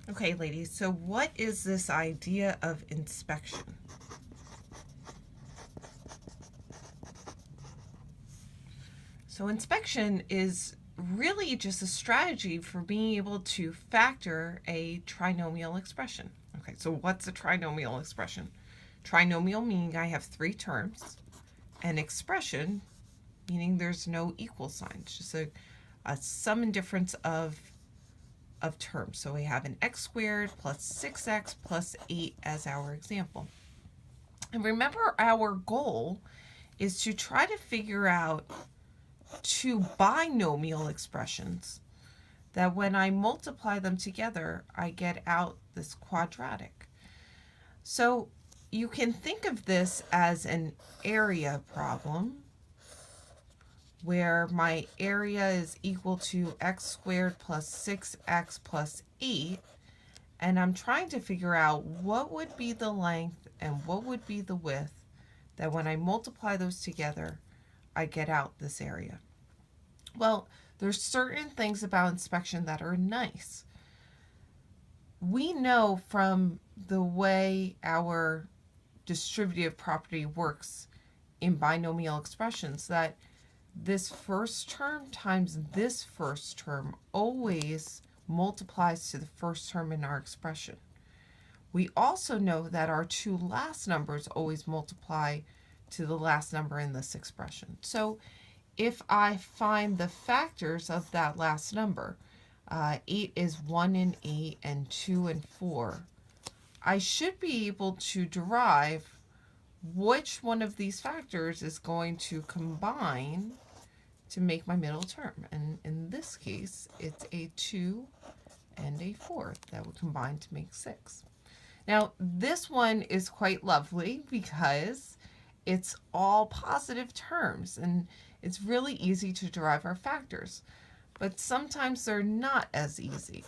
Okay, ladies, so what is this idea of inspection? So inspection is really just a strategy for being able to factor a trinomial expression. Okay, so what's a trinomial expression? Trinomial meaning I have three terms, and expression meaning there's no equal sign. It's just a sum and difference of terms. So we have an x squared plus 6x plus 8 as our example. And remember, our goal is to try to figure out two binomial expressions that when I multiply them together, I get out this quadratic. So you can think of this as an area problem where my area is equal to x squared plus 6x plus 8, and I'm trying to figure out what would be the length and what would be the width that when I multiply those together, I get out this area. Well, there's certain things about inspection that are nice. We know from the way our distributive property works in binomial expressions that this first term times this first term always multiplies to the first term in our expression. We also know that our two last numbers always multiply to the last number in this expression. So if I find the factors of that last number, 8 is 1 and 8 and 2 and 4, I should be able to derive which one of these factors is going to combine to make my middle term. And in this case, it's a 2 and a 4 that would combine to make 6. Now, this one is quite lovely because it's all positive terms and it's really easy to derive our factors, but sometimes they're not as easy.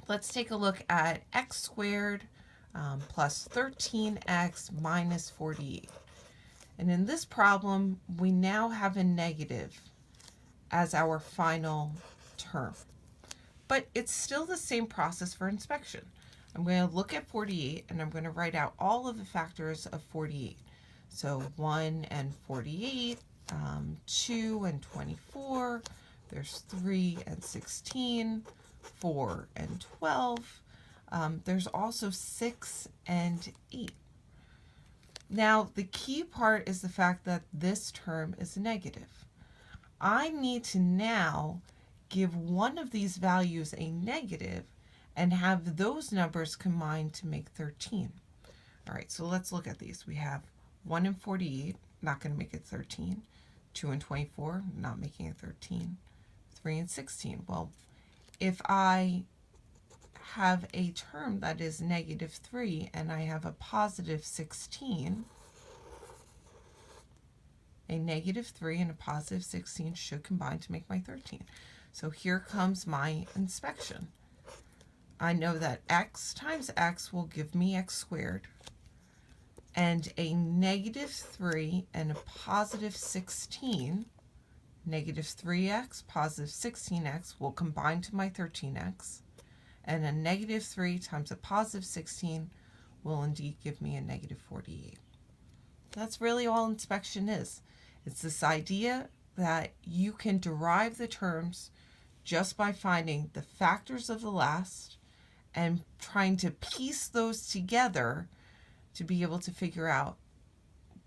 Let's take a look at x squared plus 13x minus 48. And in this problem, we now have a negative as our final term. But it's still the same process for inspection. I'm going to look at 48 and I'm going to write out all of the factors of 48. So 1 and 48, 2 and 24, there's 3 and 16, 4 and 12. There's also 6 and 8. Now, the key part is the fact that this term is negative. I need to now give one of these values a negative and have those numbers combine to make 13. All right, so let's look at these. We have 1 and 48, not going to make it 13. 2 and 24, not making it 13. 3 and 16. Well, if I have a term that is negative 3 and I have a positive 16, a negative 3 and a positive 16 should combine to make my 13. So here comes my inspection. I know that x times x will give me x squared, and a negative 3 and a positive 16, negative 3x, positive 16x will combine to my 13x, and a negative 3 times a positive 16 will indeed give me a negative 48. That's really all inspection is. It's this idea that you can derive the terms just by finding the factors of the last and trying to piece those together to be able to figure out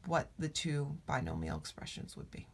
what the two binomial expressions would be.